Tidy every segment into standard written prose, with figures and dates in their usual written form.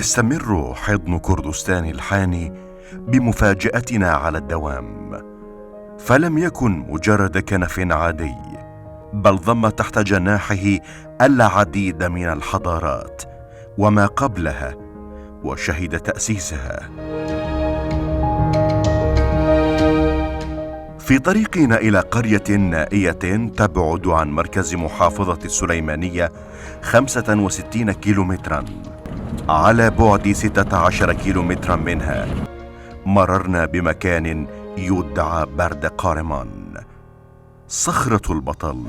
يستمر حضن كردستان الحاني بمفاجأتنا على الدوام، فلم يكن مجرد كنف عادي، بل ضم تحت جناحه العديد من الحضارات وما قبلها وشهد تأسيسها. في طريقنا إلى قرية نائية تبعد عن مركز محافظة السليمانية 65 كيلومترا، على بعد 16 كيلومترا منها مررنا بمكان يدعى برد قارمان، صخرة البطل،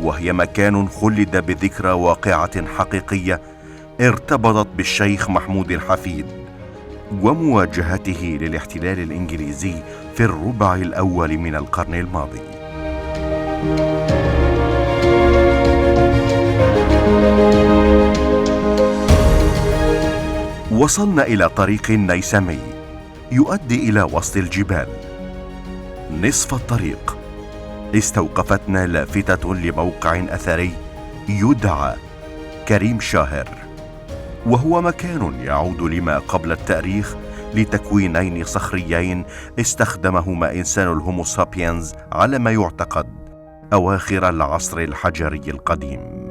وهي مكان خلد بذكرى واقعة حقيقية ارتبطت بالشيخ محمود الحفيد ومواجهته للاحتلال الإنجليزي في الربع الأول من القرن الماضي. وصلنا إلى طريق نيسمي يؤدي إلى وسط الجبال. نصف الطريق استوقفتنا لافتة لموقع أثري يدعى كريم شاهر، وهو مكان يعود لما قبل التاريخ لتكوينين صخريين استخدمهما إنسان الهومو سابينز على ما يعتقد أواخر العصر الحجري القديم.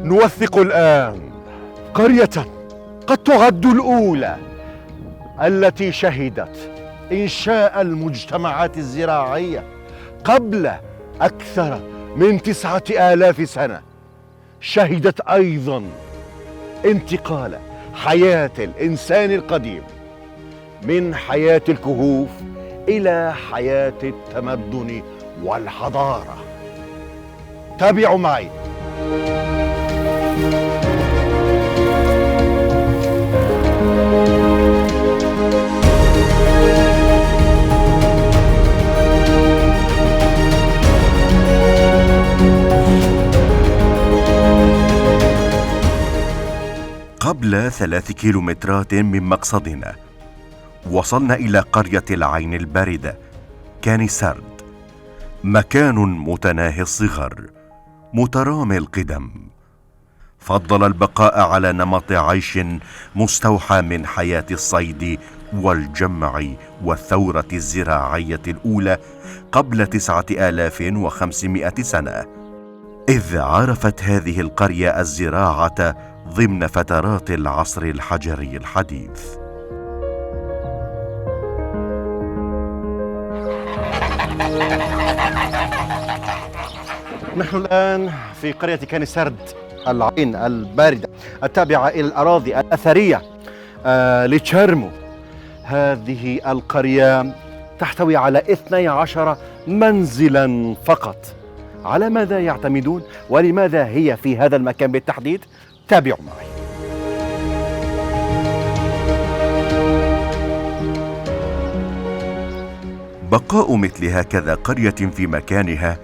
نوثق الآن قرية قد تعد الأولى التي شهدت إنشاء المجتمعات الزراعية قبل أكثر من 9000 سنة. شهدت أيضا انتقال حياة الإنسان القديم من حياة الكهوف إلى حياة التمدن والحضارة. تابعوا معي. قبل 3 كيلومترات من مقصدنا وصلنا إلى قرية العين الباردة كاني سرد، مكان متناهي الصغر مترامي القدم، فضل البقاء على نمط عيش مستوحى من حياة الصيد والجمع والثورة الزراعية الأولى قبل 9500 سنة، إذ عرفت هذه القرية الزراعة ضمن فترات العصر الحجري الحديث. نحن الآن في قرية كاني سرد العين الباردة التابعة إلى الأراضي الأثرية لتشارمو. هذه القرية تحتوي على 12 منزلا فقط. على ماذا يعتمدون ولماذا هي في هذا المكان بالتحديد؟ تابعوا معي. بقاء مثل هكذا قرية في مكانها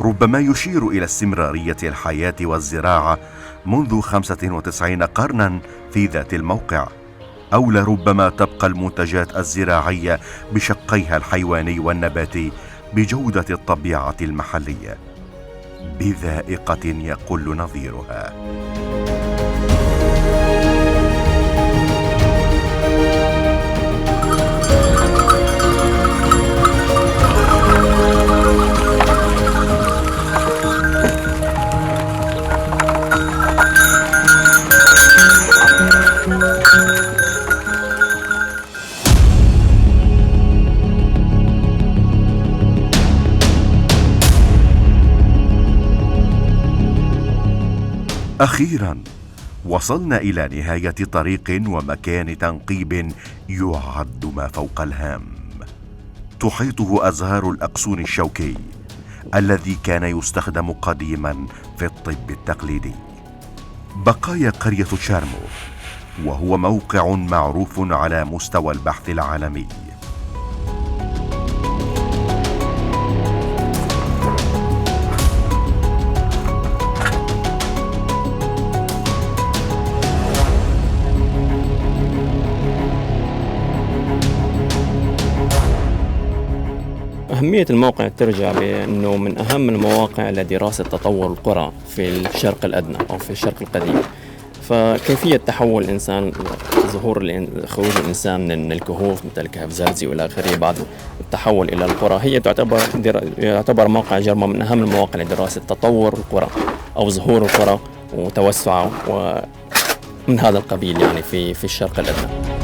ربما يشير إلى استمرارية الحياة والزراعة منذ 95 قرنا في ذات الموقع، أو لربما تبقى المنتجات الزراعية بشقيها الحيواني والنباتي بجودة الطبيعة المحلية بذائقة يقل نظيرها. أخيراً وصلنا إلى نهاية طريق ومكان تنقيب يعد ما فوق الهام، تحيطه أزهار الأقصون الشوكي الذي كان يستخدم قديماً في الطب التقليدي. بقايا قرية تشارمو، وهو موقع معروف على مستوى البحث العالمي. أهمية الموقع ترجع بأنه من أهم المواقع لدراسة تطور القرى في الشرق الأدنى أو في الشرق القديم. فكيفية تحول الإنسان، خروج الإنسان من الكهوف مثل كهف زرزي وإلى آخره، بعد التحول إلى القرى، هي يعتبر موقع جرمو من أهم المواقع لدراسة تطور القرى أو ظهور القرى وتوسعه ومن هذا القبيل يعني في الشرق الأدنى.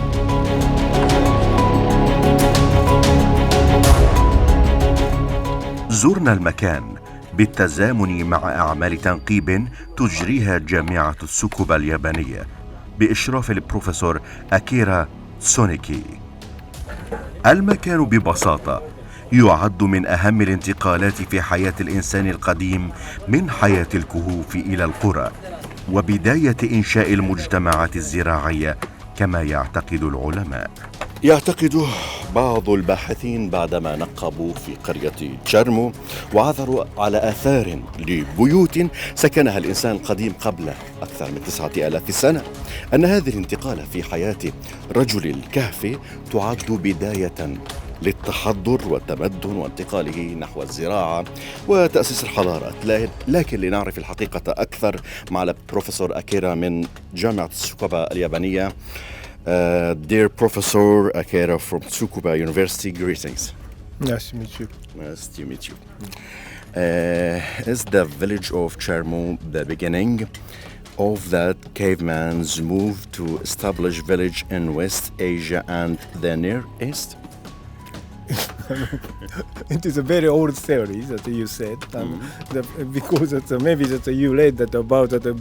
زرنا المكان بالتزامن مع أعمال تنقيب تجريها جامعة تسوكوبا اليابانية بإشراف البروفيسور أكيرا تسونيكي. المكان ببساطة يعد من أهم الانتقالات في حياة الإنسان القديم من حياة الكهوف إلى القرى، وبداية إنشاء المجتمعات الزراعية كما يعتقد العلماء. يعتقد بعض الباحثين بعدما نقبوا في قرية تشارمو وعثروا على آثار لبيوت سكنها الإنسان القديم قبل أكثر من 9000 سنة أن هذه الانتقالة في حياة رجل الكهف تعد بداية للتحضر والتمدن وانتقاله نحو الزراعة وتأسيس الحضارات. لكن لنعرف الحقيقة أكثر مع البروفيسور أكيرا من جامعة تسوكوبا اليابانية. Dear Professor Akira from Tsukuba University, greetings. Nice to meet you. Nice to meet you. Is the village of Chermo the beginning of that caveman's move to establish village in West Asia and the Near East? It is a very old theory that you said, because maybe that you read that about the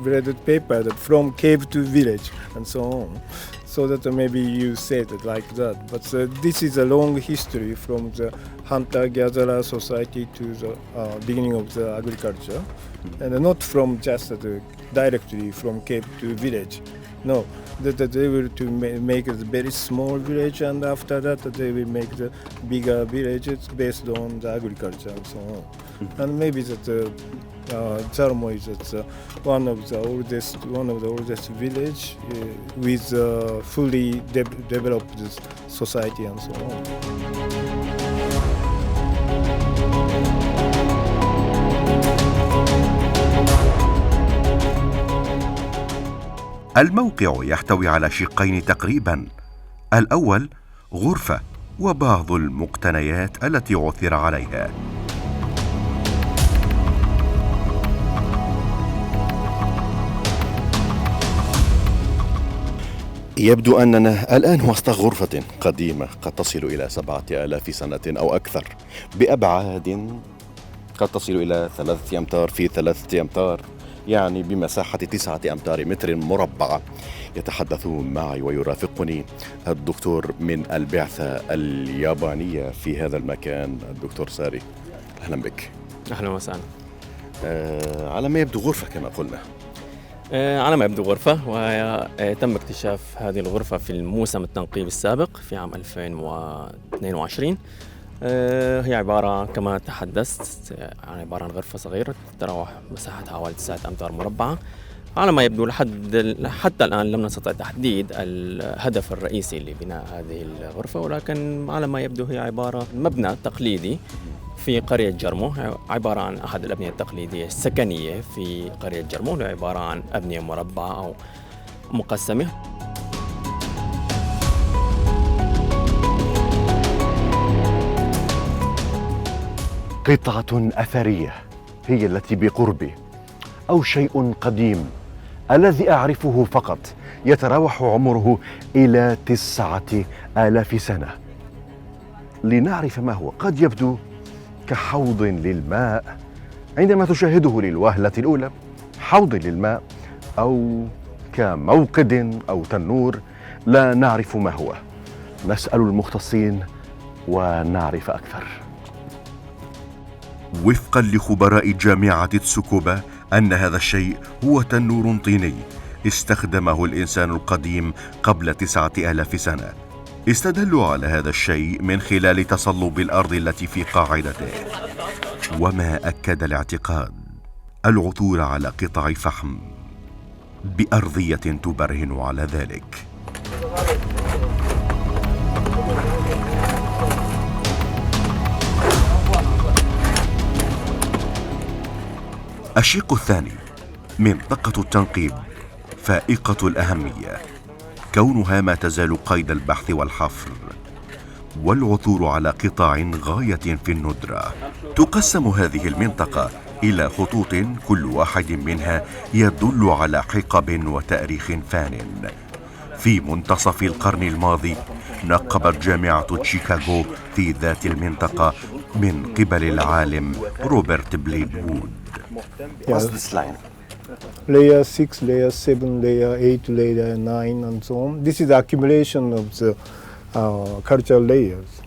braided paper that from cave to village and so on. So that maybe you said it like that. But this is a long history from the hunter-gatherer society to the beginning of the agriculture, and not from just directly from cave to village. No, that they will to make a very small village, and after that they will make the bigger villages based on the agriculture and so on. And maybe that Chermo is one of the oldest village with fully developed society and so on. الموقع يحتوي على شقين تقريبا، الأول غرفة وبعض المقتنيات التي عثر عليها. يبدو أننا الآن وسط غرفة قديمة قد تصل إلى 7000 سنة أو أكثر، بأبعاد قد تصل إلى 3 أمتار في 3 أمتار، يعني بمساحة 9 أمتار متر مربع. يتحدث معي ويرافقني الدكتور من البعثة اليابانية في هذا المكان، الدكتور ساري. أهلا بك. أهلا وسهلا. على ما يبدو غرفة كما قلنا. على ما يبدو غرفة، وتم اكتشاف هذه الغرفة في الموسم التنقيب السابق في عام 2022. هي عبارة كما تحدثت عن عبارة عن غرفة صغيرة تتراوح مساحتها حوالي 9 أمتار مربعة. على ما يبدو حتى الآن لم نستطع تحديد الهدف الرئيسي لبناء هذه الغرفة، ولكن على ما يبدو هي عبارة مبنى تقليدي في قرية جرمو، عبارة عن أحد الأبنية التقليدية السكنية في قرية جرمو، عبارة عن أبنية مربعة أو مقسمة. قطعة أثرية هي التي بقربي، أو شيء قديم الذي أعرفه فقط يتراوح عمره إلى 9000 سنة. لنعرف ما هو، قد يبدو كحوض للماء عندما تشاهده للوهلة الأولى، حوض للماء، أو كموقد أو تنور، لا نعرف ما هو. نسأل المختصين ونعرف أكثر. وفقا لخبراء جامعة تسوكوبا أن هذا الشيء هو تنور طيني استخدمه الإنسان القديم قبل 9000 سنة. استدلوا على هذا الشيء من خلال تصلب الأرض التي في قاعدته، وما أكد الاعتقاد العثور على قطع فحم بأرضية تبرهن على ذلك. الشق الثاني، منطقة التنقيب فائقة الأهمية، كونها ما تزال قيد البحث والحفر والعثور على قطاع غاية في الندرة. تقسم هذه المنطقة إلى خطوط كل واحد منها يدل على حقب وتاريخ فان. في منتصف القرن الماضي نقبت جامعة شيكاغو في ذات المنطقة من قبل العالم روبرت بليد وود. What's this line? Layer 6, layer 7, layer 8, layer 9, and so on. This is the accumulation of the cultural layers.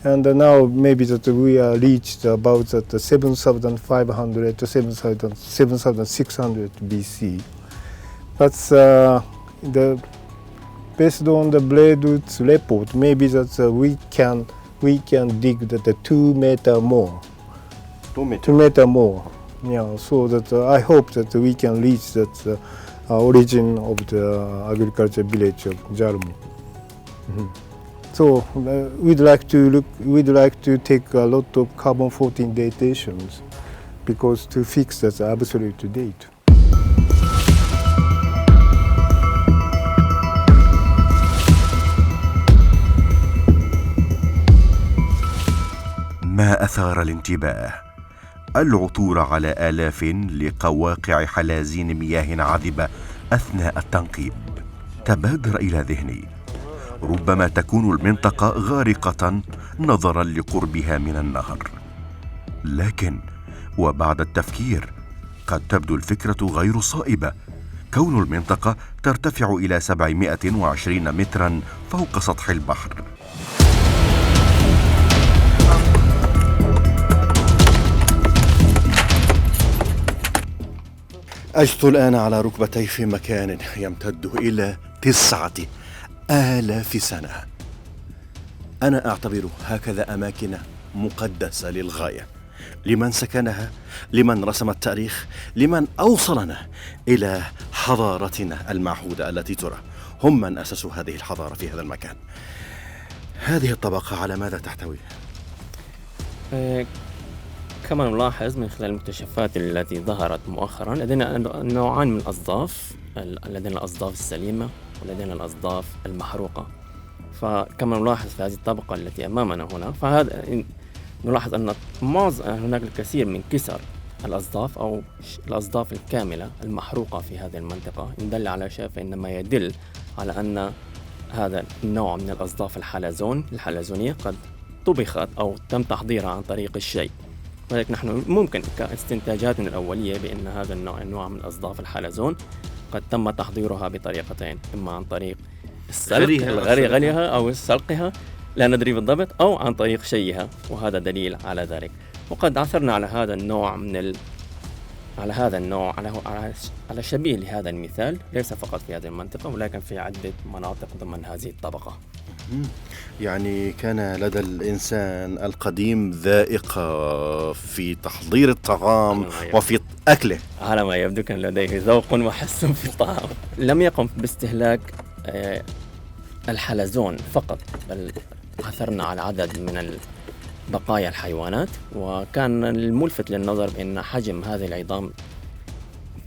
And now maybe that we are reached about that 7,500 to 7,600 BC. But based on the Bladewood's report, maybe that we can dig that 2 meter more. 2 meter more. Yeah, so that I hope that we can reach that origin of the agriculture village of Jalmo. So we'd like to take a lot of carbon-14 datations because to fix that absolute date. ما أثار الانتباه العثور على آلاف لقواقع حلازين مياه عذبة أثناء التنقيب. تبادر إلى ذهني ربما تكون المنطقة غارقة نظرا لقربها من النهر، لكن وبعد التفكير قد تبدو الفكرة غير صائبة، كون المنطقة ترتفع إلى 720 مترا فوق سطح البحر. أجث الآن على ركبتي في مكان يمتد إلى 9,000 سنة. أنا أعتبر هكذا أماكن مقدسة للغاية، لمن سكنها، لمن رسم التاريخ، لمن أوصلنا إلى حضارتنا المعهودة التي ترى. هم من أسسوا هذه الحضارة في هذا المكان. هذه الطبقة على ماذا تحتوي؟ كما نلاحظ من خلال المكتشفات التي ظهرت مؤخرا لدينا نوعان من الأصداف، لدينا الأصداف السليمة ولدينا الأصداف المحروقة. فكما نلاحظ في هذه الطبقة التي أمامنا هنا، فهذا نلاحظ أن هناك الكثير من كسر الأصداف أو الأصداف الكاملة المحروقة في هذه المنطقة، إن دل على شيء فإنما يدل على أن هذا النوع من الأصداف الحلزونية قد طبخت أو تم تحضيرها عن طريق الشيء. ولكن نحن ممكن كاستنتاجاتنا الأولية بأن هذا النوع من أصداف الحلزون قد تم تحضيرها بطريقتين، إما عن طريق غليها أو سلقها، لا ندري بالضبط، أو عن طريق شيها، وهذا دليل على ذلك. وقد عثرنا على هذا النوع على شبيه لهذا المثال، ليس فقط في هذه المنطقة ولكن في عدة مناطق ضمن هذه الطبقة. يعني كان لدى الإنسان القديم ذائقة في تحضير الطعام وفي أكله. على ما يبدو كان لديه ذوق وحس في الطعام. لم يقم باستهلاك الحلزون فقط، بل عثرنا على عدد من بقايا الحيوانات، وكان الملفت للنظر بأن حجم هذه العظام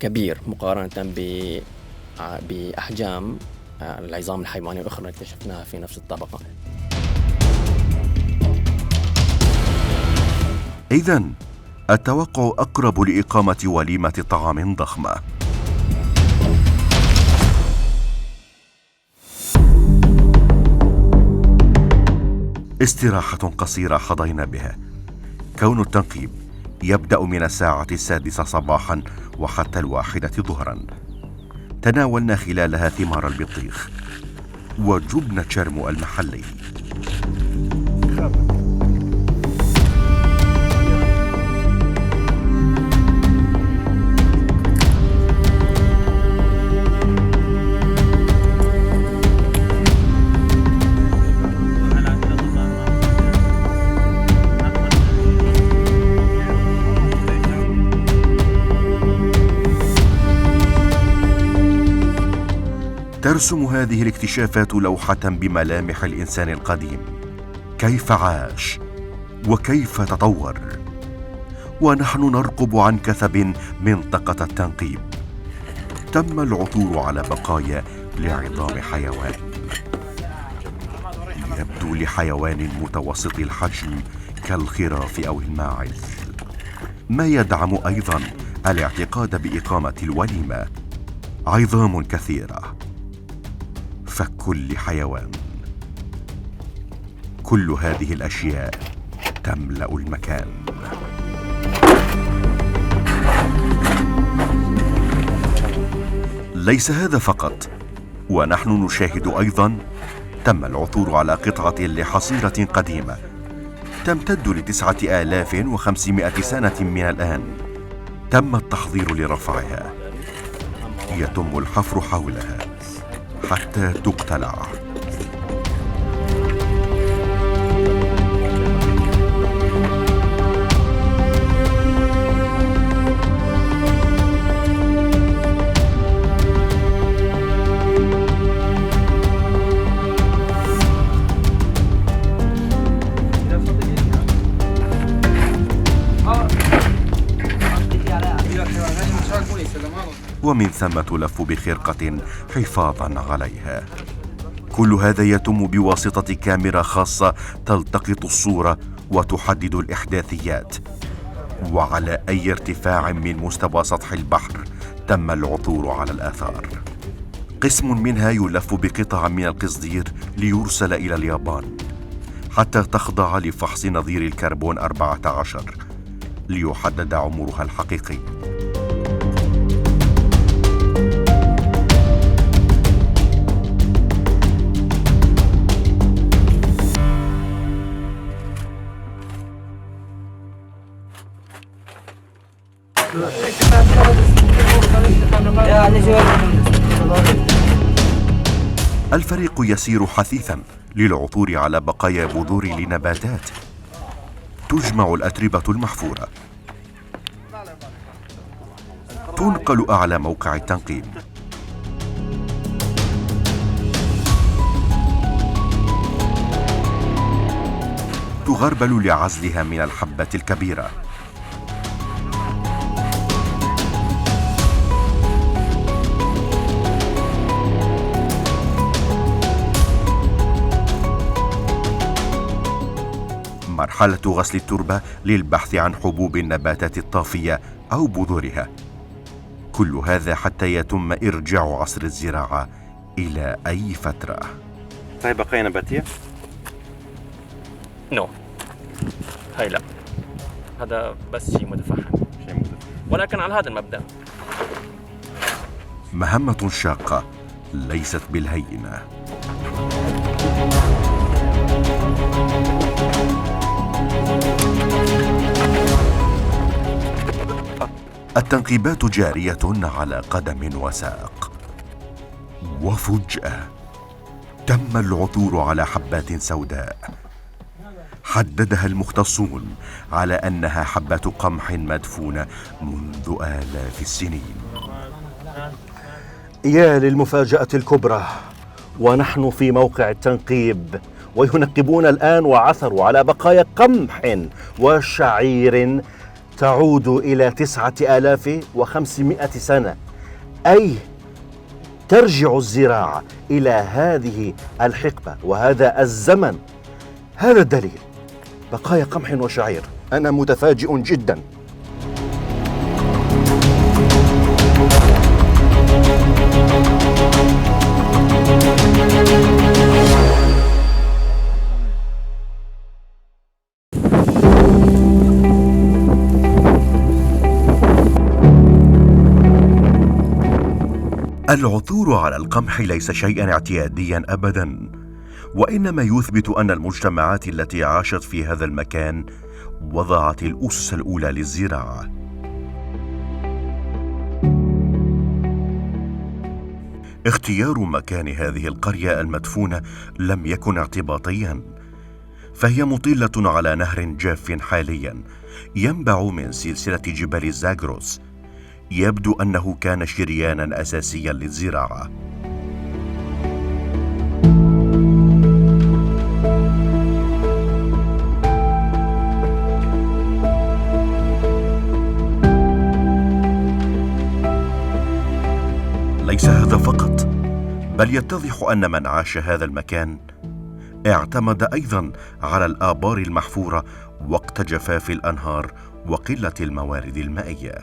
كبير مقارنة بأحجام العظام الحيوانية الأخرى التي اكتشفناها في نفس الطبقة. إذن التوقع أقرب لإقامة وليمة طعام ضخمة. استراحة قصيرة حظينا بها. كون التنقيب يبدأ من الساعة 6 صباحا وحتى 1 ظهرا. تناولنا خلالها ثمار البطيخ وجبن تشيرمو المحلي. ترسم هذه الاكتشافات لوحة بملامح الإنسان القديم، كيف عاش وكيف تطور، ونحن نرقب عن كثب منطقة التنقيب. تم العثور على بقايا لعظام حيوان، يبدو لحيوان متوسط الحجم كالخراف أو الماعز، ما يدعم أيضا الاعتقاد بإقامة الوليمة. عظام كثيرة، فك لحيوان، كل هذه الأشياء تملأ المكان. ليس هذا فقط، ونحن نشاهد أيضا تم العثور على قطعة لحصيرة قديمة تمتد ل9500 سنة من الآن. تم التحضير لرفعها، يتم الحفر حولها حتى تقتلع. ومن ثم تلف بخرقة حفاظا عليها. كل هذا يتم بواسطة كاميرا خاصة تلتقط الصورة وتحدد الإحداثيات. وعلى أي ارتفاع من مستوى سطح البحر تم العثور على الآثار. قسم منها يلف بقطع من القصدير ليرسل إلى اليابان حتى تخضع لفحص نظير الكربون 14 ليحدد عمرها الحقيقي. الفريق يسير حثيثا للعثور على بقايا بذور لنباتات. تجمع الأتربة المحفورة، تنقل أعلى موقع التنقيب، تغربل لعزلها من الحبة الكبيرة. مرحلة غسل التربة للبحث عن حبوب النباتات الطافية أو بذورها. كل هذا حتى يتم إرجاع عصر الزراعة إلى أي فترة. هاي بقايا نباتية؟ نو، هاي لا، هذا بس شيء متفحم. ولكن على هذا المبدأ. مهمة شاقة ليست بالهينة. التنقيبات جارية على قدم وساق، وفجأة تم العثور على حبات سوداء حددها المختصون على أنها حبات قمح مدفونة منذ آلاف السنين. يا للمفاجأة الكبرى، ونحن في موقع التنقيب وينقبون الآن وعثروا على بقايا قمح وشعير تعود إلى 9500 سنة، أي ترجع الزراعة إلى هذه الحقبة وهذا الزمن. هذا الدليل، بقايا قمح وشعير. أنا متفاجئ جدا. العثور على القمح ليس شيئا اعتياديا أبدا، وإنما يثبت أن المجتمعات التي عاشت في هذا المكان وضعت الأسس الأولى للزراعة. اختيار مكان هذه القرية المدفونة لم يكن اعتباطيا، فهي مطلة على نهر جاف حاليا ينبع من سلسلة جبال زاغروس. يبدو أنه كان شريانا أساسيا للزراعة. بل يتضح أن من عاش هذا المكان اعتمد أيضا على الآبار المحفورة وقت جفاف الأنهار وقلة الموارد المائية.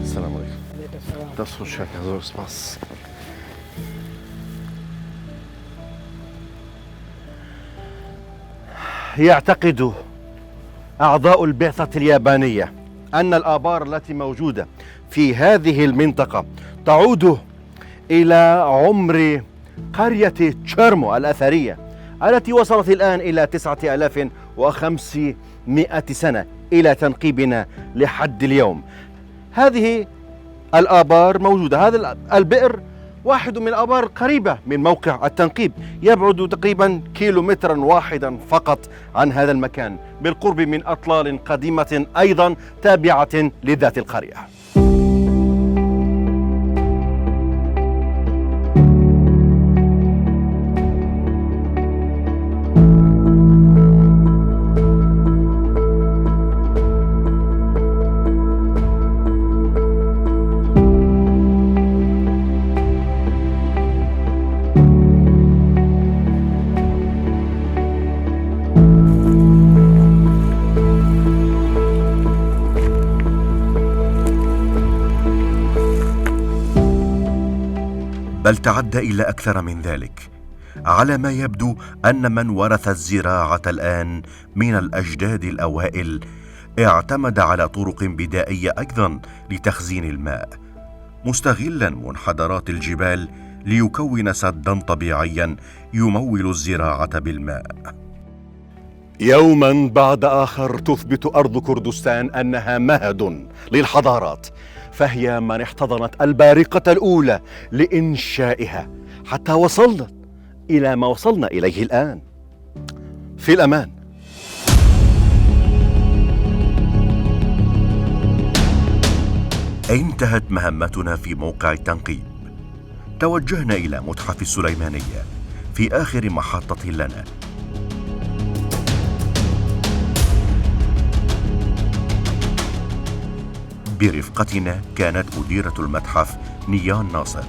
السلام عليكم. تصل شركة زور سباس. يعتقد أعضاء البعثة اليابانية أن الآبار التي موجودة في هذه المنطقة تعود إلى عمر قرية تشيرمو الأثرية التي وصلت الآن إلى 9500 سنة إلى تنقيبنا لحد اليوم. هذه الآبار موجودة. هذا البئر واحد من الآبار القريبة من موقع التنقيب، يبعد تقريبا كيلومترا واحدا فقط عن هذا المكان، بالقرب من أطلال قديمة أيضا تابعة لذات القرية. بل تعدى إلى أكثر من ذلك. على ما يبدو أن من ورث الزراعة الآن من الأجداد الأوائل اعتمد على طرق بدائية أيضا لتخزين الماء، مستغلا منحدرات الجبال ليكون سدا طبيعيا يمول الزراعة بالماء. يوما بعد آخر تثبت أرض كردستان أنها مهد للحضارات، فهي من احتضنت البارقة الأولى لإنشائها حتى وصلنا إلى ما وصلنا إليه الآن. في الأمان. انتهت مهمتنا في موقع التنقيب. توجهنا إلى متحف السليمانية في آخر محطة لنا. برفقتنا كانت مديرة المتحف نيان ناصر.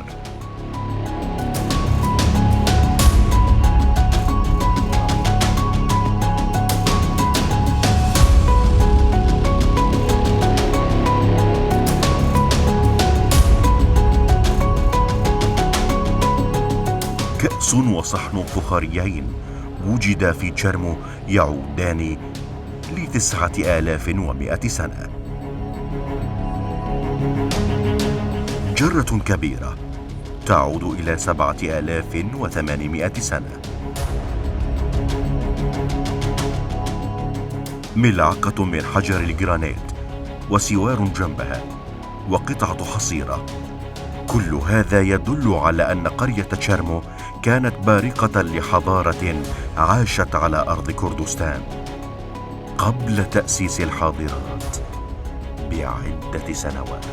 كأس وصحن فخاريين وجدا في تشيرمو يعودان ل9100 سنة. جرة كبيرة تعود إلى 7800 سنة. ملعقة من حجر الجرانيت وسوار جنبها وقطعة حصيرة. كل هذا يدل على أن قرية تشيرمو كانت بارقة لحضارة عاشت على أرض كردستان قبل تأسيس الحاضرات بعدة سنوات.